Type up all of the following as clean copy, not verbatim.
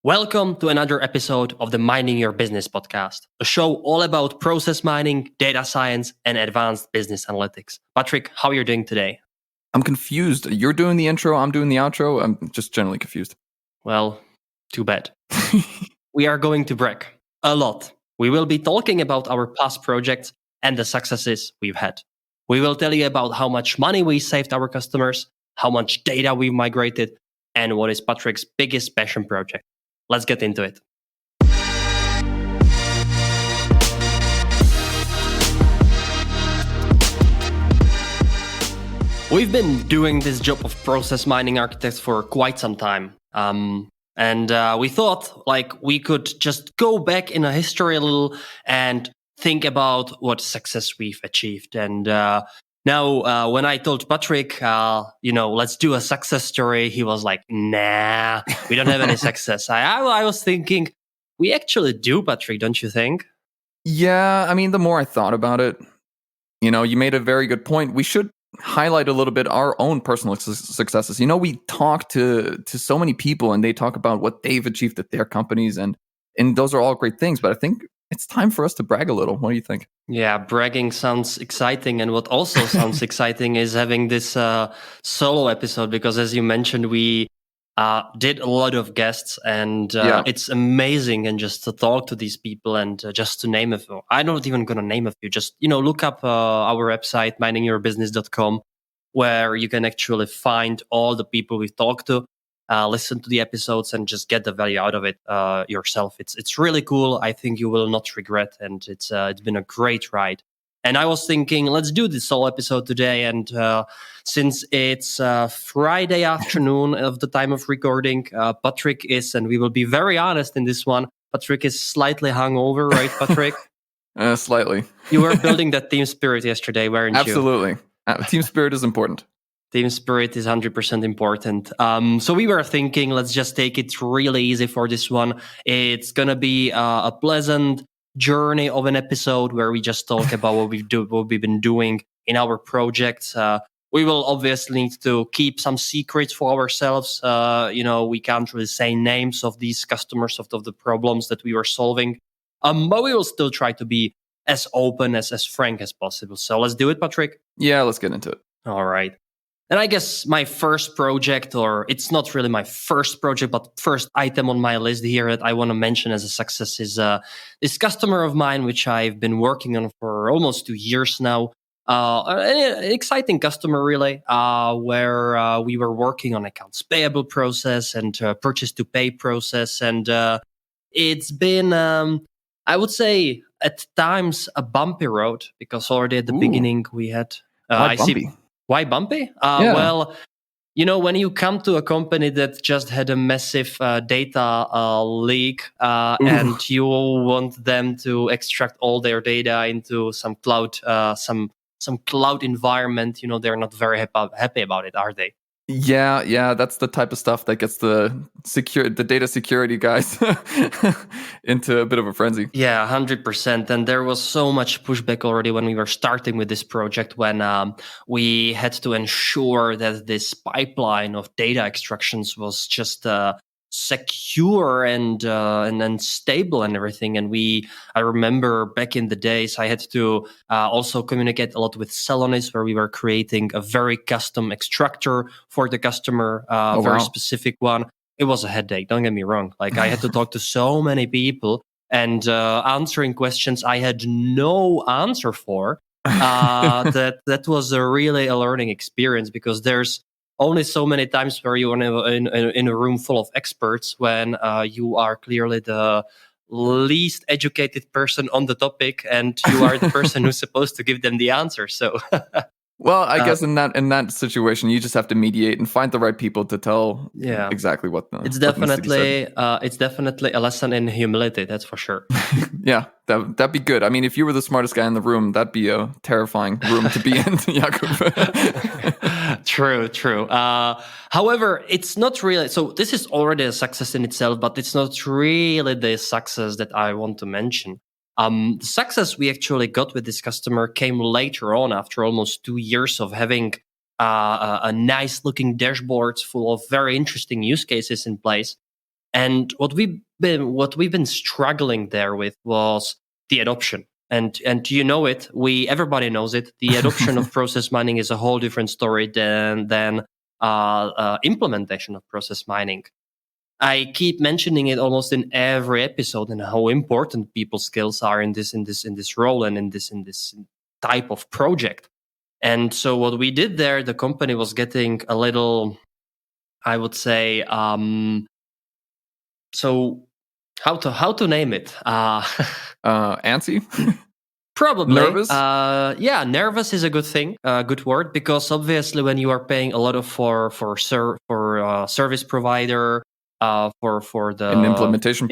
Welcome to another episode of the Mining Your Business podcast, a show all about process mining, data science, and advanced business analytics. Patrick, how are you doing today? I'm confused. You're doing the intro, I'm doing the outro. I'm just generally confused. Well, too bad. We are going to brag a lot. We will be talking about our past projects and the successes we've had. We will tell you about how much money we saved our customers, how much data we've migrated, and what is Patrick's biggest passion project. Let's get into it. We've been doing this job of process mining architects for quite some time. And we thought we could just go back in a history a little and think about what success we've achieved. And now, when I told Patrick, let's do a success story, he was like, nah, we don't have any success. I was thinking, we actually do, Patrick, don't you think? Yeah, I mean, the more I thought about it, you made a very good point. We should highlight a little bit our own personal successes. We talk to so many people and they talk about what they've achieved at their companies, and those are all great things. But I think it's time for us to brag a little. What do you think? Yeah, bragging sounds exciting. And what also sounds exciting is having this solo episode, because as you mentioned, we did a lot of guests, and it's amazing. And just to talk to these people and just to name a few, I'm not even going to name a few, just, look up our website, miningyourbusiness.com, where you can actually find all the people we've talked to. Listen to the episodes and just get the value out of it yourself. It's really cool. I think you will not regret, and it's been a great ride. And I was thinking, let's do this solo episode today. And since it's Friday afternoon of the time of recording, Patrick is, and we will be very honest in this one, Patrick is slightly hungover, right, Patrick? Slightly. You were building that team spirit yesterday, weren't you? Absolutely. Team spirit is important. Team spirit is 100% important. So we were thinking, let's just take it really easy for this one. It's going to be a pleasant journey of an episode where we just talk about what we've been doing in our projects. We will obviously need to keep some secrets for ourselves. We can't really say names of these customers, of the problems that we were solving. But we will still try to be as open, as frank as possible. So let's do it, Patrick. Yeah, let's get into it. All right. And I guess my first project, or it's not really my first project, but first item on my list here that I want to mention as a success is this customer of mine, which I've been working on for almost 2 years now. An exciting customer, really, where we were working on accounts payable process and purchase to pay process. And it's been, I would say, at times a bumpy road, because already at the beginning we had... bumpy? Why bumpy? Yeah. Well, when you come to a company that just had a massive data leak and you want them to extract all their data into some cloud, some cloud environment, they're not very happy about it, are they? Yeah, that's the type of stuff that gets the data security guys into a bit of a frenzy. Yeah, 100%. And there was so much pushback already when we were starting with this project, when we had to ensure that this pipeline of data extractions was just secure and stable and everything. And I remember back in the days, I had to also communicate a lot with Celonis, where we were creating a very custom extractor for the customer, very specific one. It was a headache, don't get me wrong. I had to talk to so many people and answering questions I had no answer for. That was really a learning experience, because there's only so many times where you are in a room full of experts when you are clearly the least educated person on the topic, and you are the person who's supposed to give them the answer. So, well, I guess in that situation, you just have to mediate and find the right people to tell exactly what the. It's definitely a lesson in humility. That's for sure. Yeah, that'd be good. I mean, if you were the smartest guy in the room, that'd be a terrifying room to be in, Jakub. True. However, it's not really. So this is already a success in itself, but it's not really the success that I want to mention. The success we actually got with this customer came later on, after almost 2 years of having a nice looking dashboard full of very interesting use cases in place. And what we've been struggling there with was the adoption. And you know it, everybody knows it. The adoption of process mining is a whole different story than implementation of process mining. I keep mentioning it almost in every episode, and how important people skills are in this role and in this type of project. And so what we did there, the company was getting a little, I would say, so how to name it? Antsy? Probably. Nervous? Yeah, nervous is a good thing, good word, because obviously when you are paying a lot of for service provider, for the An implementation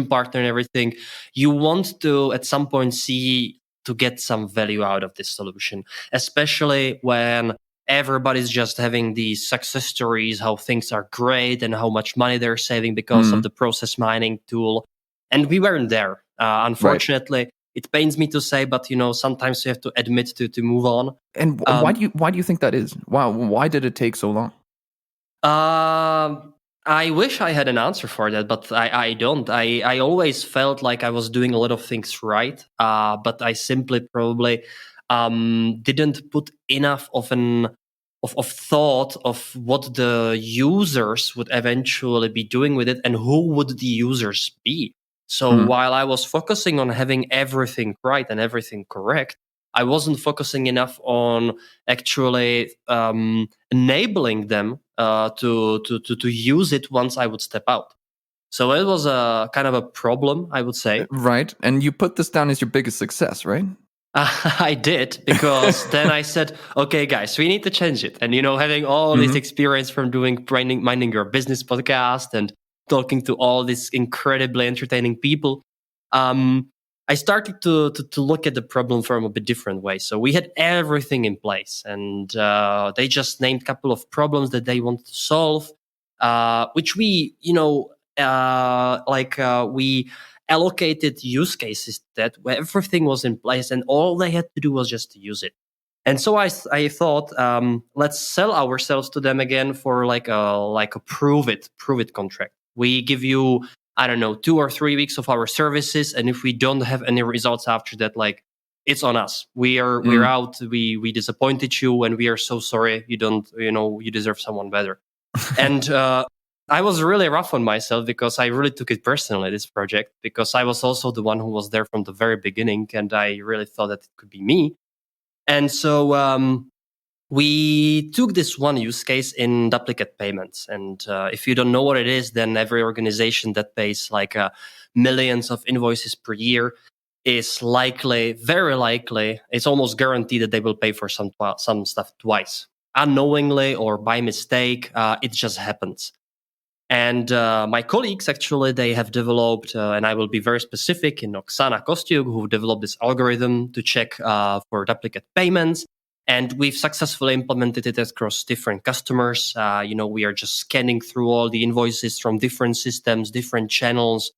partner and everything, you want to at some point see to get some value out of this solution, especially when everybody's just having these success stories, how things are great and how much money they're saving because of the process mining tool. And we weren't there, unfortunately. Right. It pains me to say, but sometimes you have to admit to move on. And why do you think that is? Wow, why did it take so long? I wish I had an answer for that, but I don't. I always felt like I was doing a lot of things right, but I simply probably didn't put enough of thought of what the users would eventually be doing with it and who would the users be. So while I was focusing on having everything right and everything correct, I wasn't focusing enough on actually enabling them to use it once I would step out. So it was a kind of a problem, I would say. Right. And you put this down as your biggest success, right? I did, because then I said, okay, guys, we need to change it. And, having all this experience from doing Minding Your Business podcast and talking to all these incredibly entertaining people, I started to look at the problem from a bit different way. So we had everything in place, and they just named a couple of problems that they wanted to solve, which we, we allocated use cases that where everything was in place, and all they had to do was just to use it. And so I thought, let's sell ourselves to them again for like a prove it contract. We give you, I don't know, 2 or 3 weeks of our services, and if we don't have any results after that, like, it's on us. We're out. We disappointed you, and we are so sorry. You don't, you deserve someone better. And I was really rough on myself because I really took it personally, this project, because I was also the one who was there from the very beginning, and I really thought that it could be me. And so we took this one use case in duplicate payments. And if you don't know what it is, then every organization that pays like millions of invoices per year is likely, very likely, it's almost guaranteed that they will pay for some stuff twice. Unknowingly or by mistake, it just happens. And my colleagues, actually, they have developed, and I will be very specific, in Oksana Kostyuk, who developed this algorithm to check for duplicate payments. And we've successfully implemented it across different customers. We are just scanning through all the invoices from different systems, different channels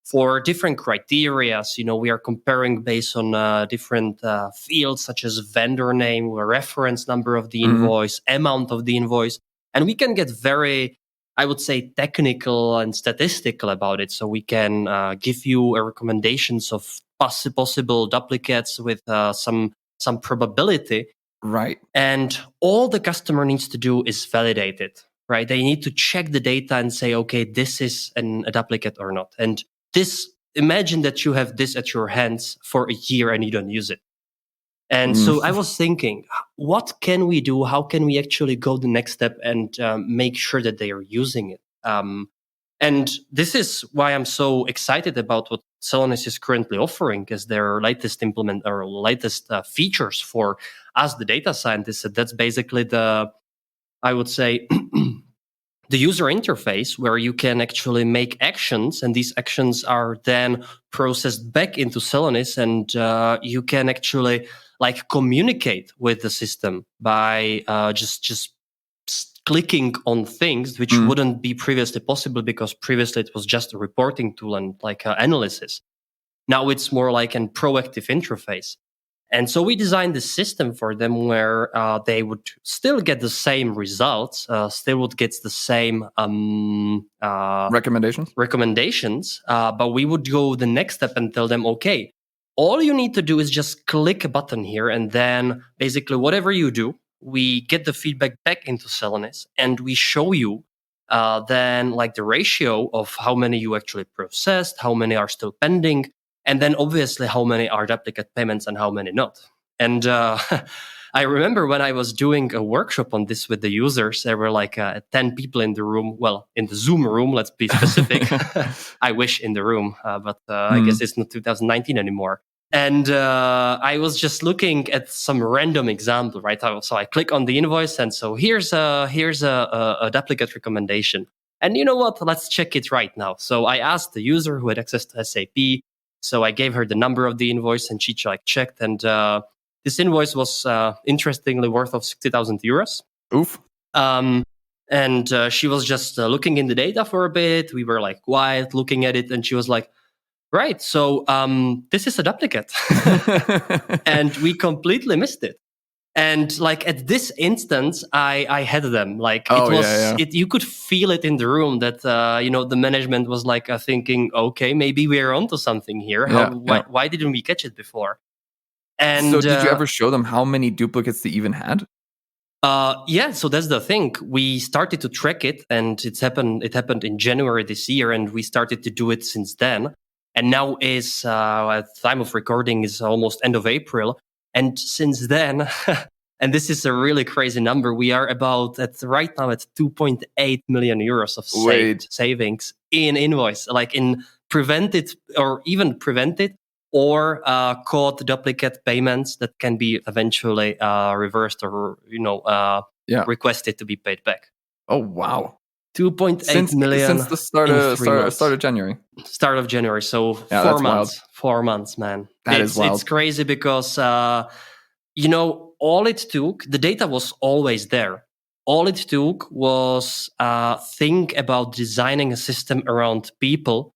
for different criteria. We are comparing based on different fields, such as vendor name, reference number of the invoice, amount of the invoice. And we can get very, I would say, technical and statistical about it. So we can give you recommendations of possible duplicates with some probability. Right. And all the customer needs to do is validate it, right? They need to check the data and say, okay, this is a duplicate or not. And imagine that you have this at your hands for a year and you don't use it. And so I was thinking, what can we do? How can we actually go the next step and make sure that they are using it? And this is why I'm so excited about what Celonis is currently offering as their latest features for us, the data scientists. That's basically I would say, the user interface where you can actually make actions, and these actions are then processed back into Celonis, and you can actually communicate with the system by just clicking on things which wouldn't be previously possible, because previously it was just a reporting tool and analysis. Now it's more like a proactive interface. And so we designed this system for them where they would still get the same results, still would get the same recommendations, but we would go the next step and tell them, okay, all you need to do is just click a button here, and then basically whatever you do, we get the feedback back into Celonis, and we show you then like the ratio of how many you actually processed, how many are still pending, and then obviously how many are duplicate payments and how many not. And I remember when I was doing a workshop on this with the users, there were like 10 people in the room. Well, in the Zoom room, let's be specific. I wish in the room, but I guess it's not 2019 anymore. And I was just looking at some random example, right? So I click on the invoice, and so here's a duplicate recommendation. And you know what? Let's check it right now. So I asked the user who had access to SAP. So I gave her the number of the invoice, and she checked. And this invoice was interestingly worth of 60,000 euros. Oof. And she was just looking in the data for a bit. We were like quiet, looking at it, and she was like, right, so this is a duplicate. And we completely missed it. And like at this instance, I had them. Like you could feel it in the room that the management was like thinking, okay, maybe we're onto something here. Why didn't we catch it before? And so did you ever show them how many duplicates they even had? Yeah, so that's the thing. We started to track it, and it happened in January this year, and we started to do it since then. And now is at the time of recording is almost end of April. And since then, and this is a really crazy number, we are right now at 2.8 million euros of savings in invoice, like in prevented or caught duplicate payments that can be eventually reversed or requested to be paid back. Oh wow. 2.8 million since the start of January. Start of January, so 4 months. Wild. 4 months, man. It's wild. It's crazy because all it took, the data was always there. All it took was think about designing a system around people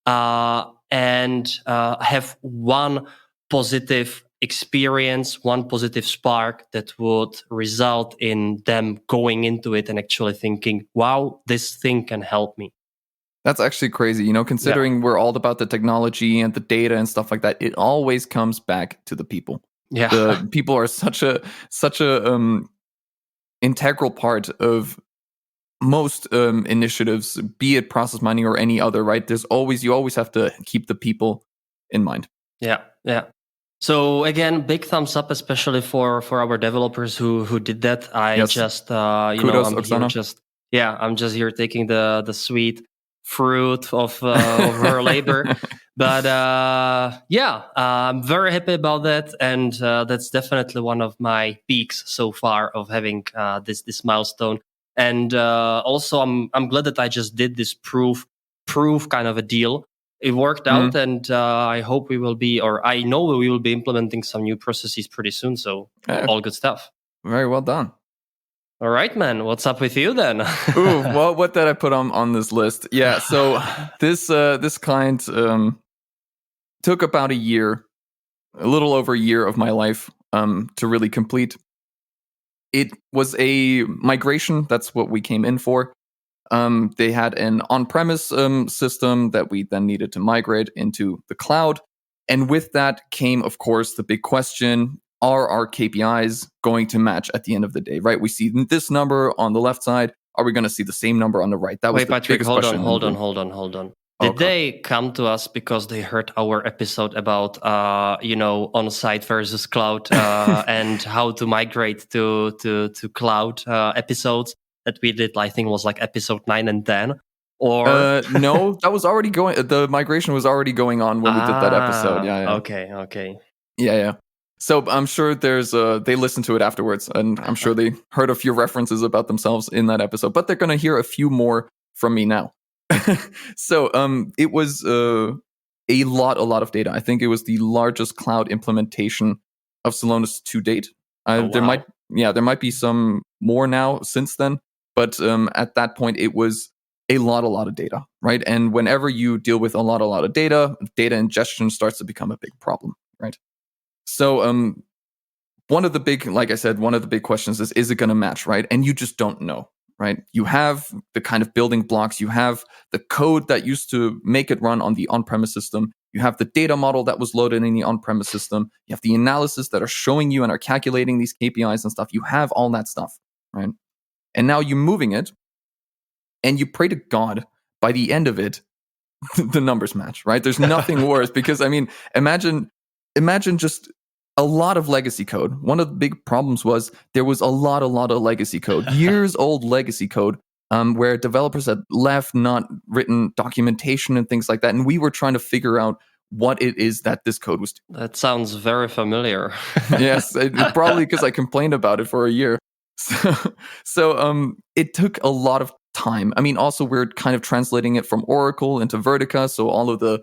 and have one positive experience, one positive spark that would result in them going into it and actually thinking, wow, this thing can help me. That's actually crazy. Considering we're all about the technology and the data and stuff like that, it always comes back to the people. Yeah. The people are such a integral part of most initiatives, be it process mining or any other, right? You always have to keep the people in mind. Yeah. So again, big thumbs up, especially for our developers who did that. Kudos, I'm just here taking the sweet fruit of her labor. But I'm very happy about that, and that's definitely one of my peaks so far of having this milestone. And also, I'm glad that I just did this proof kind of a deal. It worked out, and I hope I know we will be implementing some new processes pretty soon. So all good stuff. Very well done. All right, man. What's up with you then? Ooh, well, what did I put on this list? Yeah, so this client took about a little over a year of my life to really complete. It was a migration. That's what we came in for. They had an on-premise system that we then needed to migrate into the cloud. And with that came, of course, the big question, are our KPIs going to match at the end of the day, right? We see this number on the left side. Are we going to see the same number on the right? That was the Patrick, biggest question. Hold on. Did they come to us because they heard our episode about, on-site versus cloud and how to migrate to cloud episodes that we did? I think it was like episode 9 and 10. Or no, that was already going. The migration was already going on when we did that episode. Yeah. Okay. Yeah. So I'm sure they listened to it afterwards, and I'm sure they heard a few references about themselves in that episode. But they're going to hear a few more from me now. So it was a lot of data. I think it was the largest cloud implementation of Celonis to date. There might be some more now since then, but at that point it was a lot of data, right? And whenever you deal with a lot of data ingestion starts to become a big problem, right? So one of the big, like I said, one of the big questions is it going to match, right? And you just don't know, right? You have the kind of building blocks, you have the code that used to make it run on the on-premise system, you have the data model that was loaded in the on-premise system, you have the analysis that are showing you and are calculating these KPIs and stuff. You have all that stuff, right? And now you're moving it, and you pray to God by the end of it, the numbers match, right? There's nothing worse because, I mean, imagine just a lot of legacy code. One of the big problems was there was a lot of legacy code, years old legacy code, where developers had left, not written documentation and things like that. And we were trying to figure out what it is that this code was doing. That sounds very familiar. Yes, probably because I complained about it for a year. So it took a lot of time. I mean, also we're kind of translating it from Oracle into Vertica, so all of the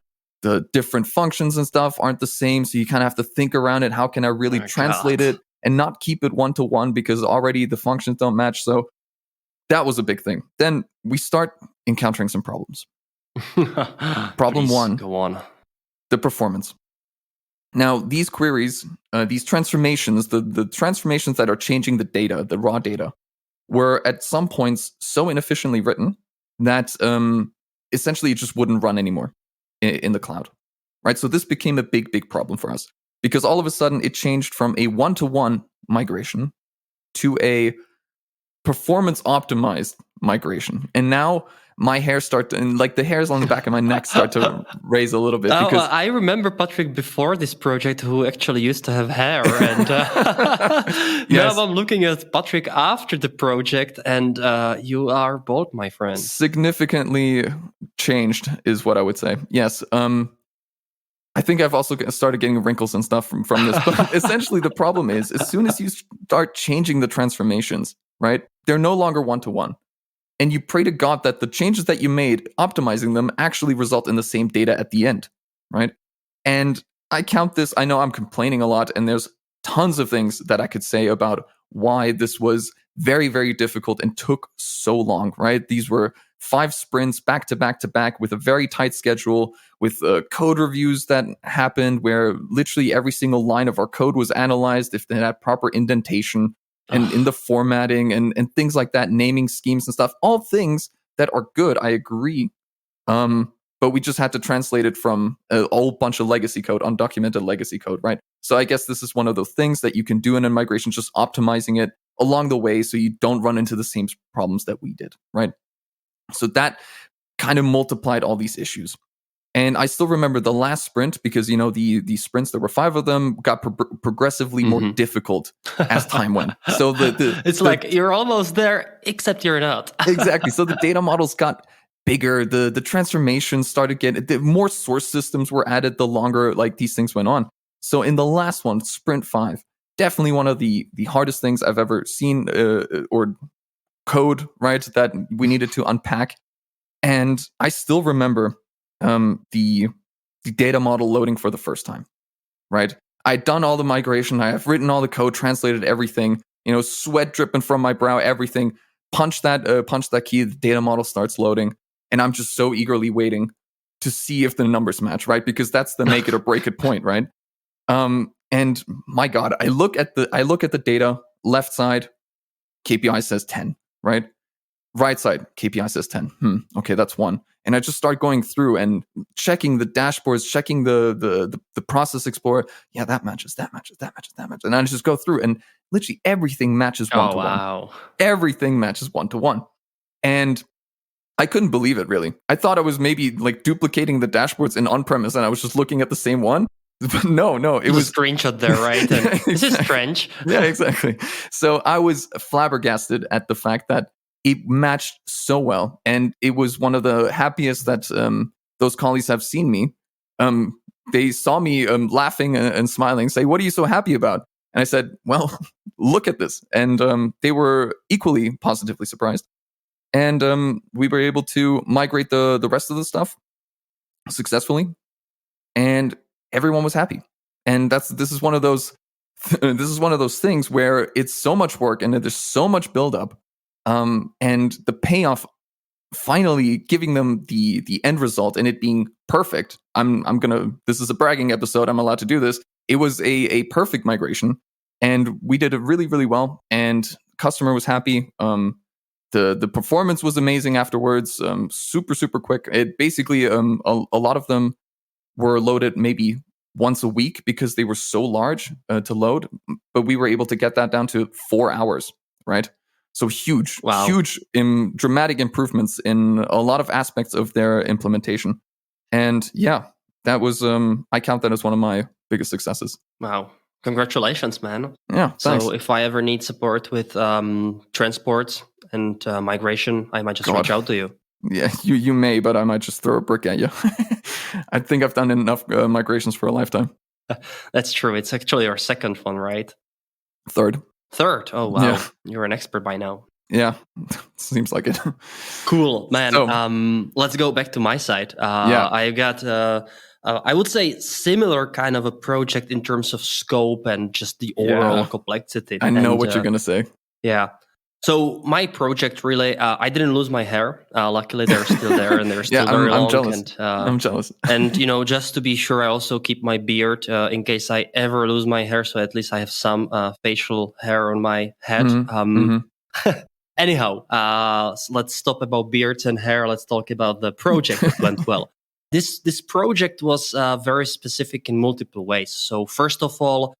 different functions and stuff aren't the same. So you kind of have to think around it. How can I really translate it and not keep it one-to-one because already the functions don't match? So that was a big thing. Then we start encountering some problems. Problem one, go on. The performance. Now, these queries, these transformations, the transformations that are changing the data, the raw data, were at some points so inefficiently written that essentially it just wouldn't run anymore in the cloud, right? So this became a big problem for us because all of a sudden it changed from a one-to-one migration to a performance optimized migration. And now my hair the hairs on the back of my neck start to raise a little bit. Because I remember Patrick before this project who actually used to have hair. And yes. Now I'm looking at Patrick after the project and you are bald, my friend. Significantly changed is what I would say. Yes. I think I've also started getting wrinkles and stuff from this. But essentially the problem is as soon as you start changing the transformations, right, they're no longer one-to-one. And you pray to God that the changes that you made, optimizing them, actually result in the same data at the end, right? And I count this, I know I'm complaining a lot, and there's tons of things that I could say about why this was very, very difficult and took so long, right? These were 5 sprints back to back to back with a very tight schedule, with code reviews that happened where literally every single line of our code was analyzed if they had proper indentation and in the formatting and things like that, naming schemes and stuff, all things that are good, I agree. But we just had to translate it from a whole bunch of legacy code, undocumented legacy code, right? So I guess this is one of those things that you can do in a migration, just optimizing it along the way so you don't run into the same problems that we did, right? So that kind of multiplied all these issues. And I still remember the last sprint because, you know, the sprints, there were 5 of them, got progressively more difficult as time went. So it's like you're almost there, except you're not. Exactly. So the data models got bigger. The transformations started getting, more source systems were added the longer like these things went on. So in the last one, sprint 5, definitely one of the hardest things I've ever seen or code, right, that we needed to unpack. And I still remember the data model loading for the first time, right? I'd done all the migration. I have written all the code, translated everything, you know, sweat dripping from my brow, everything. Punch that key, the data model starts loading. And I'm just so eagerly waiting to see if the numbers match, right? Because that's the make it or break it point, right? And my God, I look at the data, left side, KPI says 10, right? Right side, KPI says 10. Okay, that's 1. And I just start going through and checking the dashboards, checking the process explorer. Yeah, that matches, that matches, that matches, that matches. And I just go through and literally everything matches one-to-one. Wow. Everything matches one-to-one. And I couldn't believe it, really. I thought I was maybe like duplicating the dashboards in on-premise and I was just looking at the same one. But no, it was a screenshot there, right? Exactly. This is strange. Yeah, exactly. So I was flabbergasted at the fact that it matched so well, and it was one of the happiest that those colleagues have seen me. They saw me laughing and smiling, say, "What are you so happy about?" And I said, "Well, look at this." And they were equally positively surprised. And we were able to migrate the rest of the stuff successfully, and everyone was happy. And this is one of those things where it's so much work and there's so much buildup. And the payoff, finally giving them the end result and it being perfect. This is a bragging episode. I'm allowed to do this. it was a perfect migration, and we did it really, really well, and customer was happy. The performance was amazing afterwards, super, super quick. It basically, a lot of them were loaded maybe once a week because they were so large to load, but we were able to get that down to 4 hours, right? So huge, huge, dramatic improvements in a lot of aspects of their implementation. And yeah, that was, I count that as one of my biggest successes. Wow. Congratulations, man. Yeah, thanks. So if I ever need support with transport and migration, I might just reach out to you. Yeah, you may, but I might just throw a brick at you. I think I've done enough migrations for a lifetime. That's true. It's actually our second one, right? Third. Oh, wow. Yeah. You're an expert by now. Yeah, seems like it. Cool, man. So, let's go back to my side. I got, I would say, similar kind of a project in terms of scope and just the overall complexity. I know what you're going to say. Yeah. So my project really, I didn't lose my hair. Luckily, they're still there and they're still very long. I'm jealous. And, I'm jealous. And, just to be sure, I also keep my beard in case I ever lose my hair. So at least I have some facial hair on my head. Anyhow, let's stop about beards and hair. Let's talk about the project that went well. This project was very specific in multiple ways. So first of all,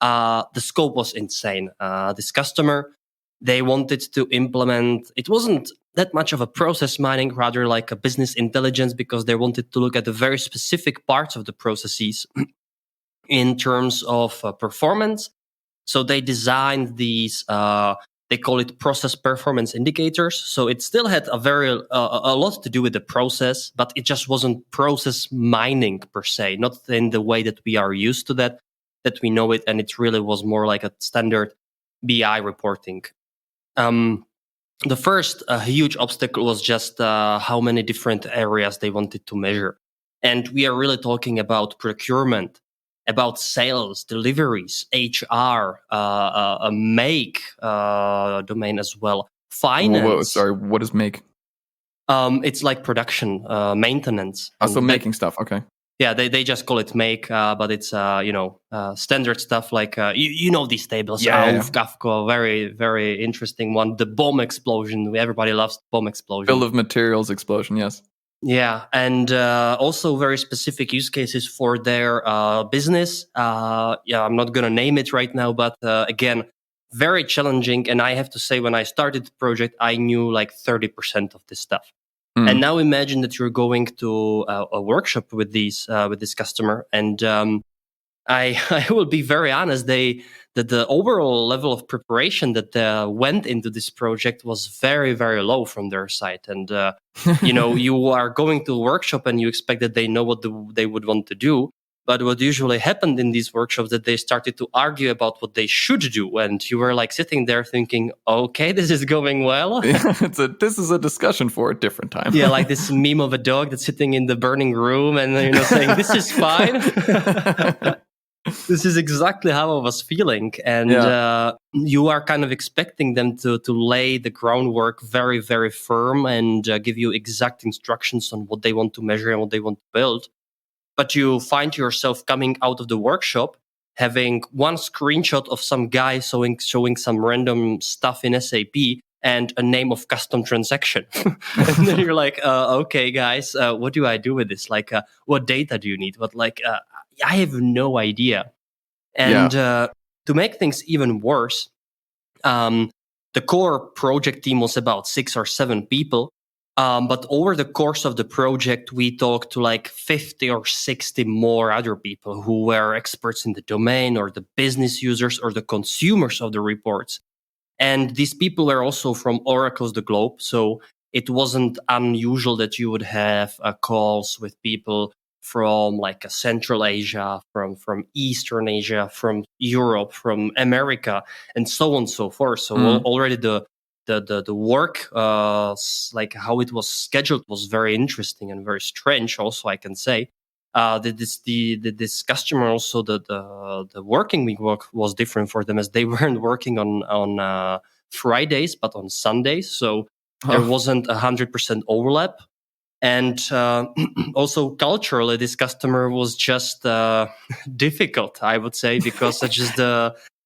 the scope was insane. This customer, they wanted to implement, it wasn't that much of a process mining, rather like a business intelligence, because they wanted to look at the very specific parts of the processes in terms of performance. So they designed these, they call it process performance indicators. So it still had a lot to do with the process, but it just wasn't process mining per se, not in the way that we are used to that we know it. And it really was more like a standard BI reporting. The first huge obstacle was just how many different areas they wanted to measure. And we are really talking about procurement, about sales, deliveries, HR, make domain as well, finance. Sorry, what is make? It's like production, maintenance. So making stuff, okay. Yeah, they just call it make, but it's standard stuff like these tables. Kafka, very very interesting one. The bomb explosion. Everybody loves the bomb explosion. Bill of materials explosion. Yes. Yeah, and also very specific use cases for their business. I'm not gonna name it right now, but again, very challenging. And I have to say, when I started the project, I knew like 30% of this stuff. And now imagine that you're going to a workshop with this customer, and I will be very honest. That the overall level of preparation that went into this project was very, very low from their side. And you are going to a workshop and you expect that they know what they would want to do. But what usually happened in these workshops, that they started to argue about what they should do. And you were like sitting there thinking, okay, this is going well. This is a discussion for a different time. Yeah, like this meme of a dog that's sitting in the burning room and saying, this is fine. This is exactly how I was feeling. And you are kind of expecting them to lay the groundwork very, very firm and give you exact instructions on what they want to measure and what they want to build. But you find yourself coming out of the workshop having one screenshot of some guy showing some random stuff in SAP and a name of custom transaction. And then you're like, okay, guys, what do I do with this? Like, what data do you need? I have no idea. And to make things even worse, the core project team was about 6 or 7 people. But over the course of the project, we talked to like 50 or 60 more other people who were experts in the domain, or the business users, or the consumers of the reports. And these people were also from all across the globe. So it wasn't unusual that you would have calls with people from like Central Asia, from Eastern Asia, from Europe, from America, and so on and so forth. So already the work, like how it was scheduled, was very interesting and very strange. Also, I can say this customer also the working week was different for them, as they weren't working on Fridays but on Sundays. So there wasn't 100% overlap. And also culturally, this customer was just difficult, I would say, because it's just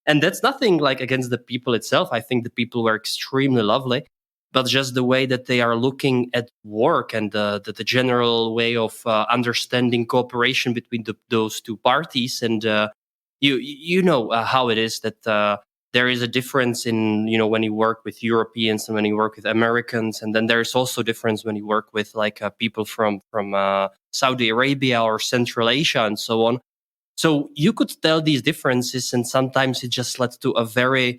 and that's nothing like against the people itself. I think the people were extremely lovely, but just the way that they are looking at work and the general way of understanding cooperation between those two parties. And you know how it is that there is a difference in, you know, when you work with Europeans and when you work with Americans, and then there's also difference when you work with like people from Saudi Arabia or Central Asia and so on. So you could tell these differences, and sometimes it just led to a very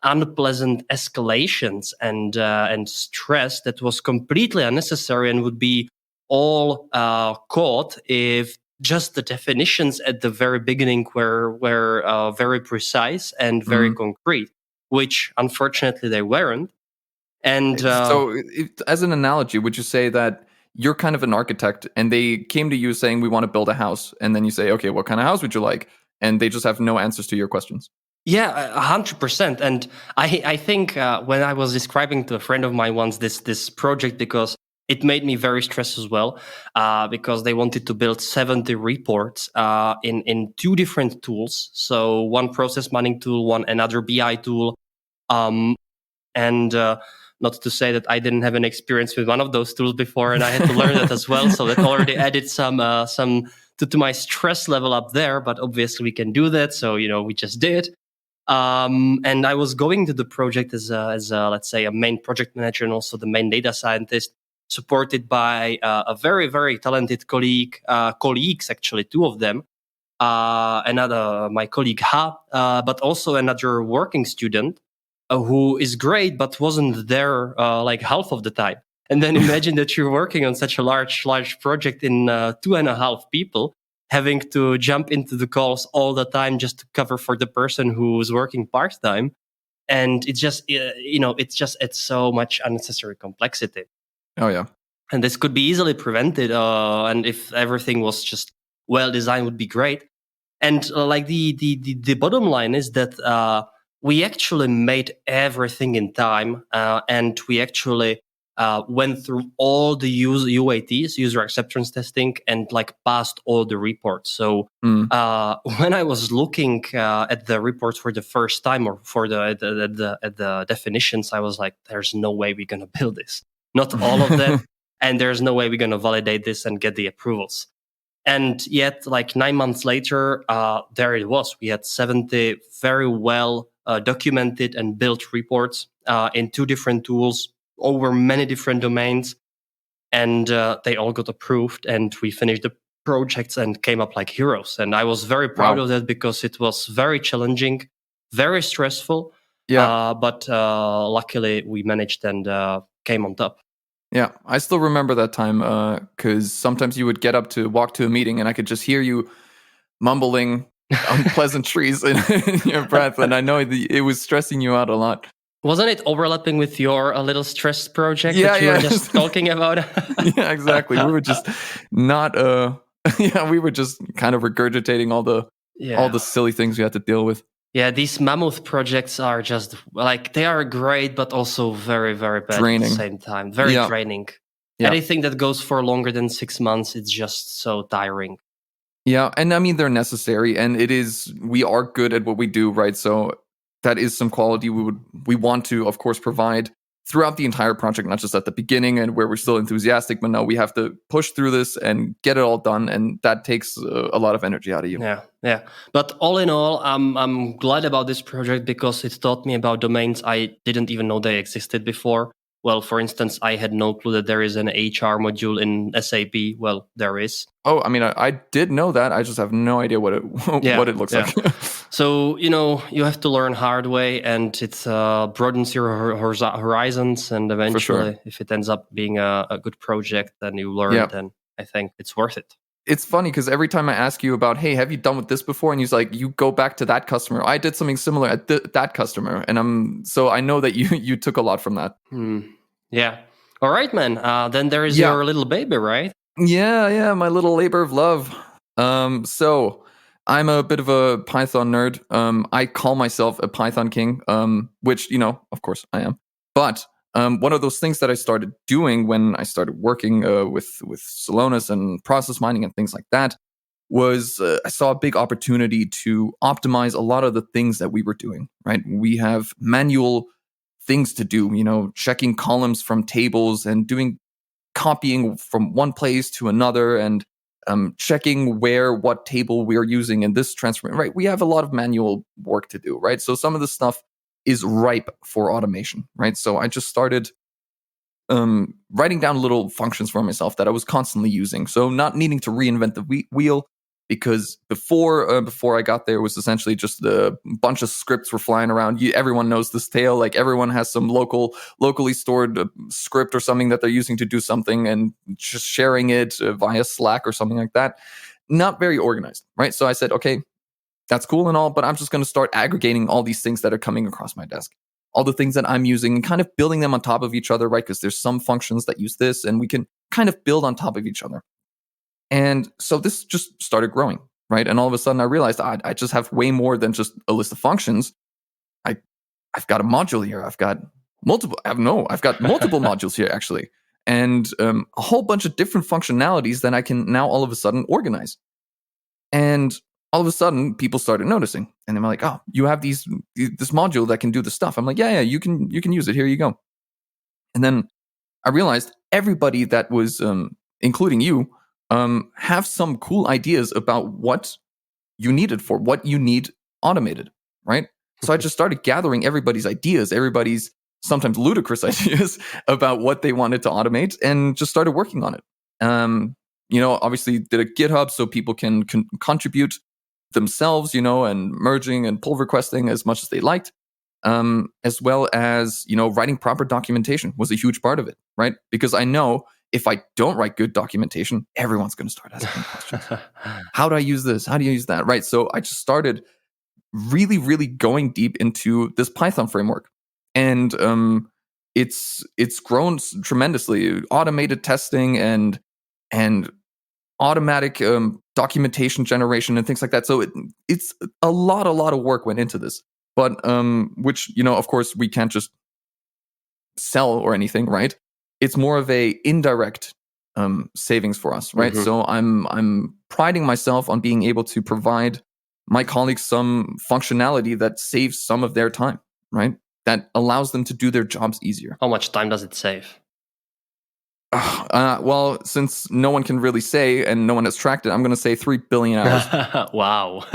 unpleasant escalations and stress that was completely unnecessary and would be all caught if just the definitions at the very beginning were very precise and very concrete, which unfortunately they weren't. And So, as an analogy, would you say that you're kind of an architect and they came to you saying, we want to build a house? And then you say, okay, what kind of house would you like? And they just have no answers to your questions. Yeah, 100%. And I think when I was describing to a friend of mine once this project, because it made me very stressed as well, because they wanted to build 70 reports in two different tools. So one process mining tool, one another BI tool, and not to say that I didn't have an experience with one of those tools before, and I had to learn that as well. So that already added some to my stress level up there. But obviously we can do that. So we just did. And I was going to the project as let's say a main project manager and also the main data scientist, supported by a very, very talented colleagues, actually, two of them. Another, my colleague Ha, but also another working student who is great, but wasn't there like half of the time. And then imagine that you're working on such a large project in 2.5 people, having to jump into the calls all the time just to cover for the person who's working part-time. And it's just, it's so much unnecessary complexity. Oh, yeah. And this could be easily prevented. And if everything was just well designed, would be great. And like the bottom line is that we actually made everything in time, and we actually went through all the UATs, user acceptance testing, and like passed all the reports. So when I was looking at the reports for the first time, or for the definitions, I was like, "There's no way we're gonna build this. Not all of that, and there's no way we're gonna validate this and get the approvals." And yet, like 9 months later, there it was. We had 70 very well documented and built reports in 2 different tools over many different domains. And they all got approved, and we finished the projects and came up like heroes. And I was very proud of that, because it was very challenging, very stressful. Yeah. But luckily we managed and came on top. Yeah, I still remember that time because sometimes you would get up to walk to a meeting and I could just hear you mumbling unpleasantries in your breath. And I know it was stressing you out a lot. Wasn't it overlapping with your little stress project that you were just talking about? Yeah, exactly. We were just not, we were just kind of regurgitating all the silly things we had to deal with. Yeah, these mammoth projects are just like, they are great, but also very, very bad draining at the same time. Very draining. Yeah. Anything that goes for longer than 6 months, it's just so tiring. Yeah, and I mean, they're necessary, and we are good at what we do, right? So that is some quality we want to, of course, provide throughout the entire project, not just at the beginning and where we're still enthusiastic, but no, we have to push through this and get it all done, and that takes a lot of energy out of you. Yeah. But all in all, I'm glad about this project because it taught me about domains I didn't even know they existed before. Well, for instance, I had no clue that there is an HR module in SAP. Well, there is. Oh, I mean, I did know that. I just have no idea what it looks like. So, you have to learn hard way, and it broadens your horizons. And eventually, if it ends up being a good project, then you learn, then I think it's worth it. It's funny because every time I ask you about, hey, have you done with this before? And he's like, you go back to that customer. I did something similar at that customer. And so I know that you took a lot from that. Yeah. All right, man. Then there is your little baby, right? Yeah. My little labor of love. So I'm a bit of a Python nerd. I call myself a Python king, which, of course I am. But one of those things that I started doing when I started working with Celonis and process mining and things like that was I saw a big opportunity to optimize a lot of the things that we were doing. Right, we have manual things to do, checking columns from tables and doing copying from one place to another and checking what table we're using in this transformation. Right, we have a lot of manual work to do. Right, so some of this stuff is ripe for automation. Right, so I just started writing down little functions for myself that I was constantly using. So not needing to reinvent the wheel, because before I got there, it was essentially just a bunch of scripts were flying around. Everyone knows this tale. Like everyone has some locally stored script or something that they're using to do something and just sharing it via Slack or something like that. Not very organized, right? So I said, okay, that's cool and all, but I'm just going to start aggregating all these things that are coming across my desk, all the things that I'm using, and kind of building them on top of each other, right? Because there's some functions that use this, and we can kind of build on top of each other. And so this just started growing, right? And all of a sudden I realized I just have way more than just a list of functions. I've got a module here. I've got multiple modules here actually. And a whole bunch of different functionalities that I can now all of a sudden organize. And all of a sudden people started noticing. And they're like, oh, you have this module that can do the stuff. I'm like, yeah, you can use it. Here you go. And then I realized everybody that was, including you, have some cool ideas about what you needed for what you need automated, right? So I just started gathering everybody's ideas, everybody's sometimes ludicrous ideas about what they wanted to automate, and just started working on it. Obviously did a GitHub so people can contribute themselves, and merging and pull requesting as much as they liked. As well as, writing proper documentation was a huge part of it, right? Because I know if I don't write good documentation, everyone's going to start asking questions. How do I use this? How do you use that? Right. So I just started really, really going deep into this Python framework. And it's grown tremendously. Automated testing and automatic documentation generation and things like that. So it's a lot of work went into this. But which, of course, we can't just sell or anything, right? It's more of a indirect savings for us, right? Mm-hmm. So I'm priding myself on being able to provide my colleagues some functionality that saves some of their time, right? That allows them to do their jobs easier. How much time does it save? Well, since no one can really say and no one has tracked it, I'm going to say 3 billion hours. Wow.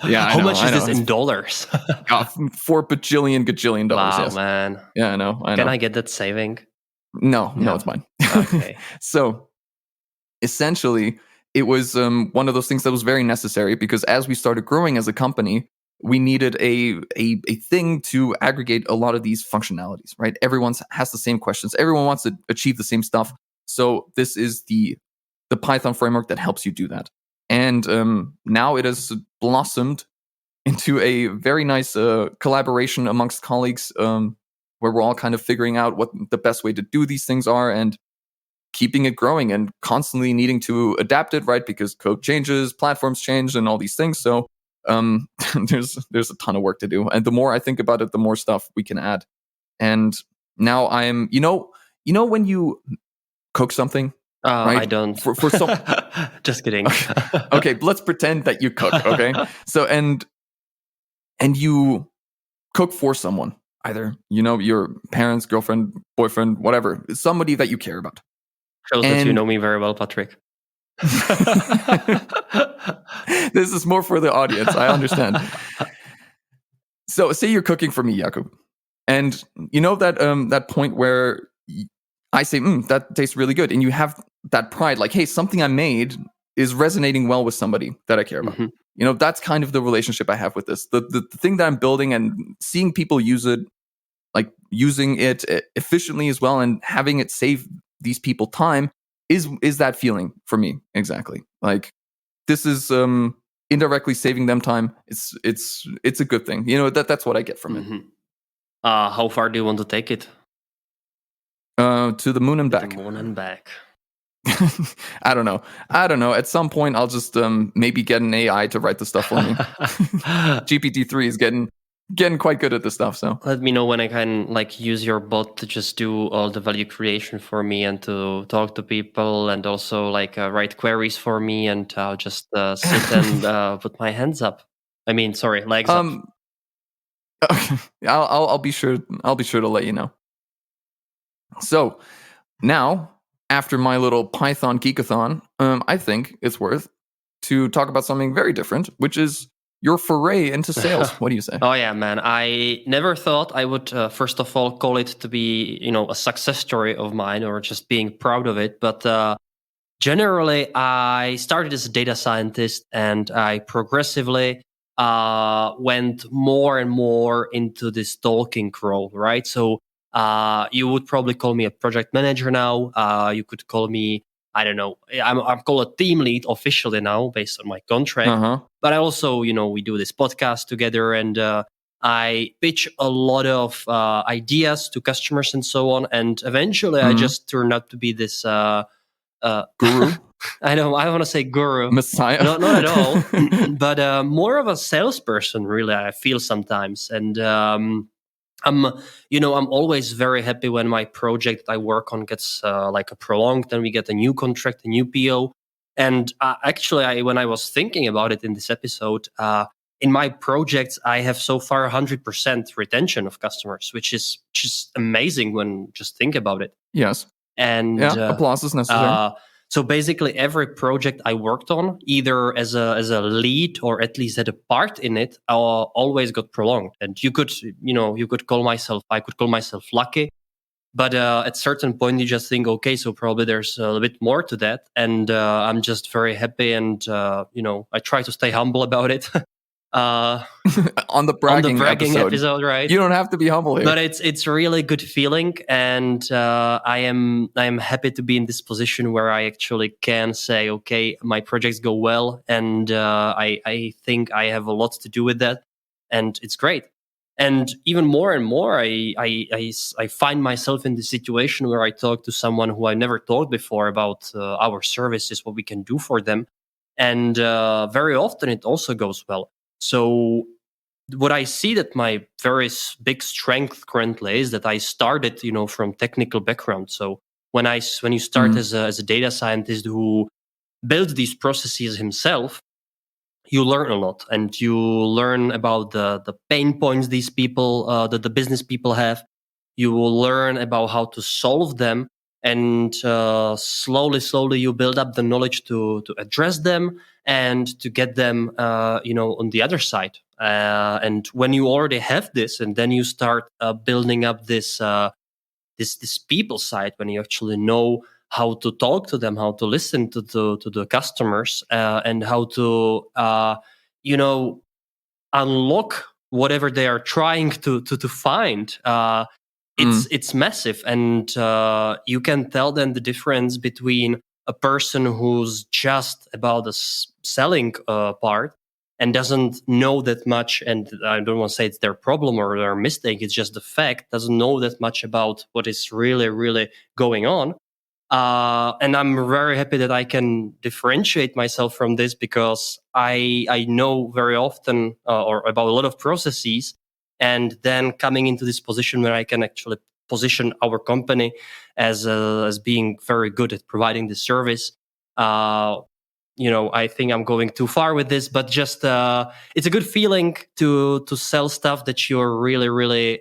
Yeah. How much is this in dollars? 4 bajillion gajillion dollars. Wow, yes. Man. Yeah, I know. Can I get that saving? No, it's mine. Okay. So essentially, it was one of those things that was very necessary because as we started growing as a company, we needed a thing to aggregate a lot of these functionalities, right? Everyone has the same questions. Everyone wants to achieve the same stuff. So this is the Python framework that helps you do that. And now it has blossomed into a very nice collaboration amongst colleagues where we're all kind of figuring out what the best way to do these things are and keeping it growing and constantly needing to adapt it, right? Because code changes, platforms change, and all these things. So there's a ton of work to do. And the more I think about it, the more stuff we can add. And now I'm, when you cook something, right? I don't. For some... Just kidding. Okay, let's pretend that you cook, okay? So, and you cook for someone, either, your parents, girlfriend, boyfriend, whatever, somebody that you care about. Shows that you know me very well, Patrick. This is more for the audience. I understand. So say you're cooking for me, Jakub, and you know that point where I say, that tastes really good. And you have that pride, like, hey, something I made is resonating well with somebody that I care about. Mm-hmm. That's kind of the relationship I have with this. The thing that I'm building and seeing people use it, like using it efficiently as well and having it save these people time is that feeling for me. Exactly. Like this is indirectly saving them time. It's a good thing. That's what I get from it. How far do you want to take it? To the moon and back. The moon and back. I don't know. At some point, I'll just maybe get an AI to write the stuff for me. GPT-3 is getting getting quite good at this stuff. So let me know when I can use your bot to just do all the value creation for me and to talk to people and also write queries for me, and I'll just sit and put my hands up. I mean, sorry, legs up. Okay. I'll be sure. I'll be sure to let you know. So now, after my little Python geekathon, I think it's worth to talk about something very different, which is your foray into sales. What do you say? Oh yeah, man. I never thought I would, first of all, call it to be, a success story of mine or just being proud of it. But generally, I started as a data scientist and I progressively went more and more into this talking role, right? So you would probably call me a project manager now. You could call me, I don't know, I'm called a team lead officially now based on my contract. But I also, we do this podcast together and I pitch a lot of ideas to customers and so on. And eventually I just turned out to be this guru. I want to say guru, messiah. Not at all, but more of a salesperson, really. I feel sometimes, and I'm always very happy when my project I work on gets prolonged, and we get a new contract, a new PO. And actually, when I was thinking about it in this episode, in my projects, I have so far 100% retention of customers, which is just amazing when just think about it. Yes. And applause is necessary. So basically, every project I worked on, either as a lead or at least had a part in it, always got prolonged. And I could call myself lucky, but at certain point you just think, okay, so probably there's a little bit more to that. And I'm just very happy, and I try to stay humble about it. on the bragging episode, right? You don't have to be humble here, but it's a really good feeling, and I am happy to be in this position where I actually can say, okay, my projects go well, and I think I have a lot to do with that, and it's great. And even more and more, I find myself in the situation where I talk to someone who I never talked before about our services, what we can do for them, and very often it also goes well. So what I see that my very big strength currently is that I started, from technical background. So when you start as a data scientist who builds these processes himself, you learn a lot, and you learn about the pain points these people, that the business people have. You will learn about how to solve them, and slowly you build up the knowledge to address them and to get them on the other side. And when you already have this, and then you start building up this people side, when you actually know how to talk to them, how to listen to the customers, and how to unlock whatever they are trying to find. It's massive, and you can tell them the difference between a person who's just about the selling part and doesn't know that much, and I don't want to say it's their problem or their mistake, it's just the fact, doesn't know that much about what is really, really going on. And I'm very happy that I can differentiate myself from this, because I know very often or about a lot of processes, and then coming into this position where I can actually position our company as being very good at providing the service. I think I'm going too far with this, but just it's a good feeling to sell stuff that you're really, really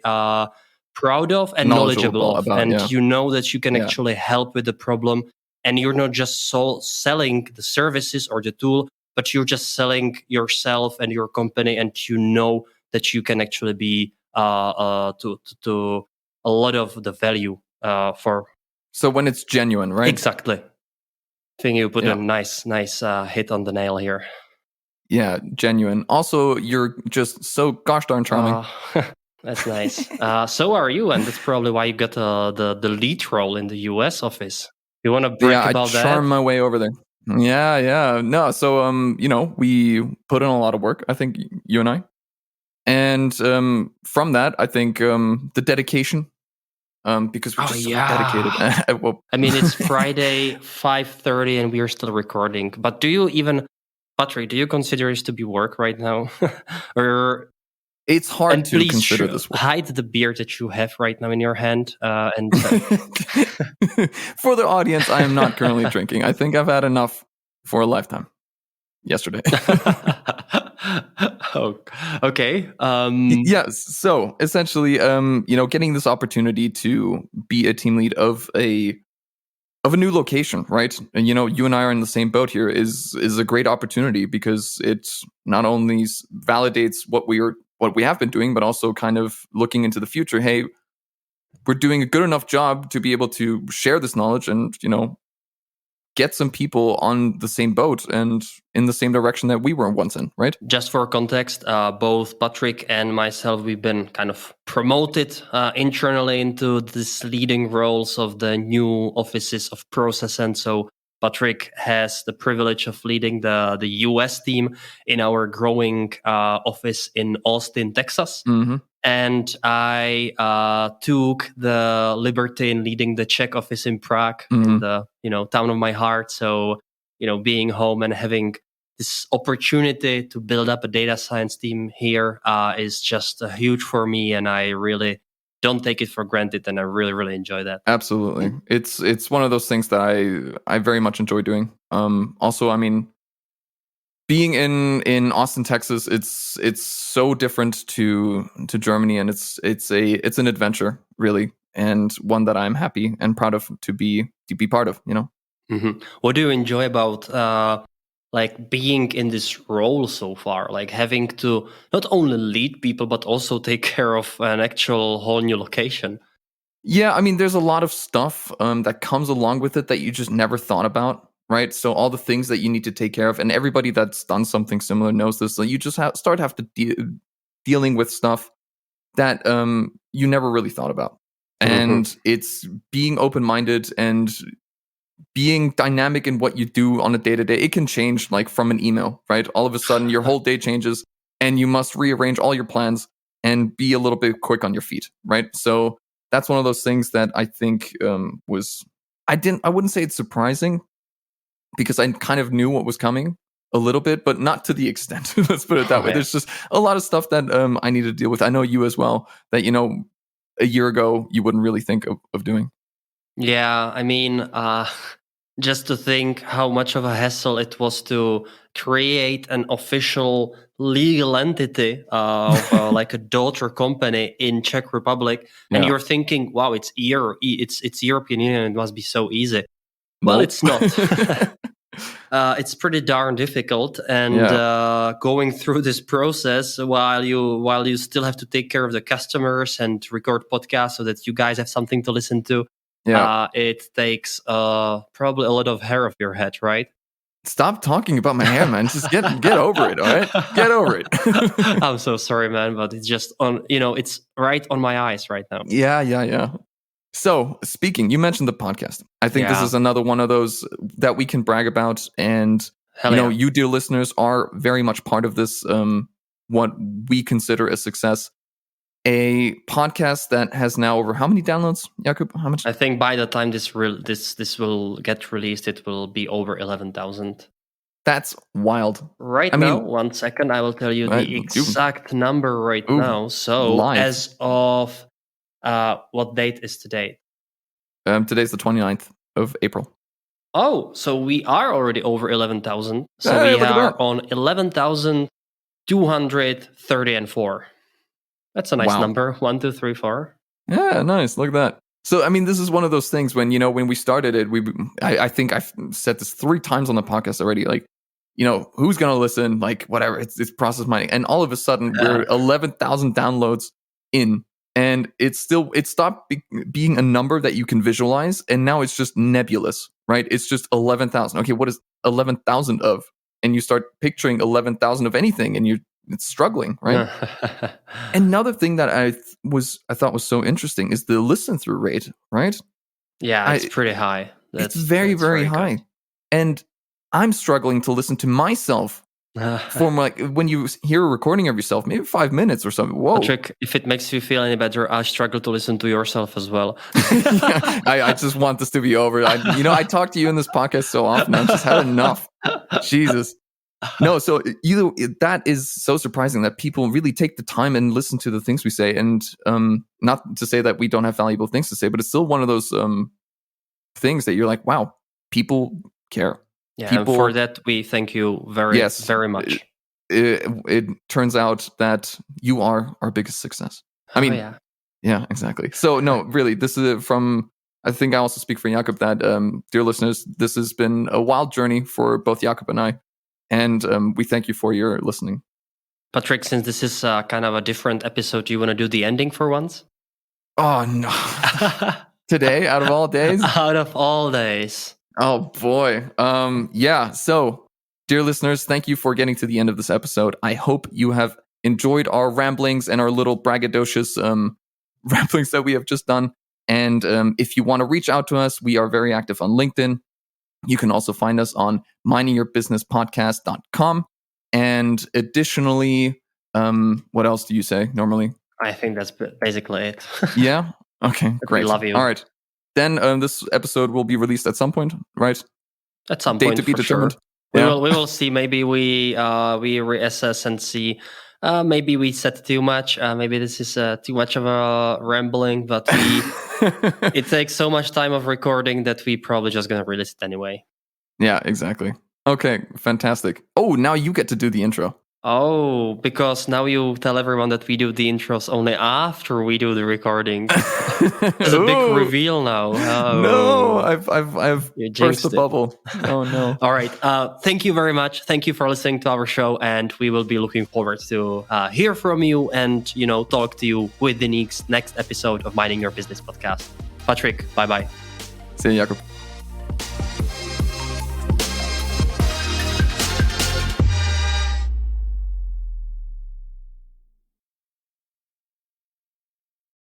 proud of and knowledgeable of, and you know that you can actually help with the problem, and you're not just selling the services or the tool, but you're just selling yourself and your company, and you know that you can actually be to a lot of the value for. So when it's genuine, right? Exactly. I think you put a nice hit on the nail here. Yeah, genuine. Also, you're just so gosh darn charming. That's nice. So are you, and that's probably why you got the lead role in the US office. You want to brag about that? Yeah, I charm my way over there. Yeah. No, so we put in a lot of work, I think, you and I. And from that, I think the dedication, because we're just so dedicated. Well, I mean, it's Friday, 5:30, and we are still recording. But do you even, Patrick, do you consider this to be work right now? Or it's hard And to please consider this work. hide the beer that you have right now in your hand. For the audience, I am not currently drinking. I think I've had enough for a lifetime. Yesterday. Oh, okay. Yes. So essentially, getting this opportunity to be a team lead of a new location, right? And you and I are in the same boat here is a great opportunity because it not only validates what we have been doing, but also kind of looking into the future. Hey, we're doing a good enough job to be able to share this knowledge and, get some people on the same boat and in the same direction that we were once in, right? Just for context, both Patrick and myself, we've been kind of promoted internally into these leading roles of the new offices of ProSescent. So Patrick has the privilege of leading the US team in our growing office in Austin, Texas. Mm-hmm. And I took the liberty in leading the Czech office in Prague, in the town of my heart. So being home and having this opportunity to build up a data science team here is just huge for me, and I really don't take it for granted, and I really, really enjoy that. Absolutely, it's one of those things that I very much enjoy doing. Also, I mean, being in Austin, Texas, it's so different to Germany, and it's an adventure, really, and one that I'm happy and proud of to be part of. Mm-hmm. What do you enjoy about like being in this role so far? Like having to not only lead people but also take care of an actual whole new location. Yeah, I mean, there's a lot of stuff that comes along with it that you just never thought about. Right, so all the things that you need to take care of, and everybody that's done something similar knows this. So you just have to dealing with stuff that you never really thought about, and it's being open-minded and being dynamic in what you do on a day-to-day. It can change, like from an email, right? All of a sudden, your whole day changes, and you must rearrange all your plans and be a little bit quick on your feet, right? So that's one of those things that I think I wouldn't say it's surprising, because I kind of knew what was coming a little bit, but not to the extent. Let's put it that way. There's just a lot of stuff that I need to deal with. I know you as well, that, a year ago, you wouldn't really think of doing. Yeah, I mean, just to think how much of a hassle it was to create an official legal entity of like a daughter company in Czech Republic. And you're thinking, wow, it's European Union, it must be so easy. Well, it's not. It's pretty darn difficult, and going through this process while you still have to take care of the customers and record podcasts so that you guys have something to listen to. It takes probably a lot of hair off your head, right? Stop talking about my hair, man. Just get over it, all right? Get over it. I'm so sorry, man, but it's just it's right on my eyes right now. Yeah. So, speaking, you mentioned the podcast. I think this is another one of those that we can brag about. And, you dear listeners are very much part of this, what we consider a success. A podcast that has now over how many downloads, Jakub? How much? I think by the time this will get released, it will be over 11,000. That's wild. Right now, 1 second, I will tell you the exact number right now. So, live. As of... what date is today? Today's the 29th of April. Oh, so we are already over 11,000. So we are on 11,234. That's a nice number. 1, 2, 3, 4. Yeah, nice. Look at that. So, I mean, this is one of those things when, when we started it, I think I've said this 3 times on the podcast already, like, who's going to listen? Like, whatever, it's process mining. And all of a sudden, we're 11,000 downloads in. And it stopped being a number that you can visualize, and now it's just nebulous, right? It's just 11,000. Okay, what is 11,000 of? And you start picturing 11,000 of anything, and it's struggling, right? Another thing that I thought was so interesting is the listen through rate, right? Yeah, it's pretty high. It's very, very high, and I'm struggling to listen to myself. From like when you hear a recording of yourself, maybe 5 minutes or something. Whoa! Patrick, if it makes you feel any better, I struggle to listen to yourself as well. I just want this to be over. I talk to you in this podcast so often. I've just had enough. Jesus. No, so that is so surprising that people really take the time and listen to the things we say. And not to say that we don't have valuable things to say, but it's still one of those things that you're like, wow, people care. Yeah, people, and for that we thank you very much. It turns out that you are our biggest success. I mean, yeah, exactly. So no, really, this is from, I think I also speak for Jakob that, dear listeners, this has been a wild journey for both Jakob and I. And we thank you for your listening. Patrick, since this is kind of a different episode, do you want to do the ending for once? Oh, no. Today, out of all days? Out of all days. Oh, boy. Yeah, so, dear listeners, thank you for getting to the end of this episode. I hope you have enjoyed our ramblings and our little braggadocious ramblings that we have just done. And if you want to reach out to us, we are very active on LinkedIn. You can also find us on mindingyourbusinesspodcast.com. And additionally, what else do you say normally? I think that's basically it. Yeah? Okay, great. We love you. All right. Then this episode will be released at some point, right? At some Date point, to be determined. Sure. We will see. Maybe we reassess and see. Maybe we said too much. Maybe this is too much of a rambling, but it takes so much time of recording that we probably just going to release it anyway. Yeah, exactly. Okay, fantastic. Oh, now you get to do the intro. Oh, because now you tell everyone that we do the intros only after we do the recording. It's a big reveal now. Oh. No, I've burst the bubble. Oh no! All right. Thank you very much. Thank you for listening to our show, and we will be looking forward to hear from you and talk to you with the next episode of Minding Your Business podcast. Patrick, bye bye. See you, Jakob.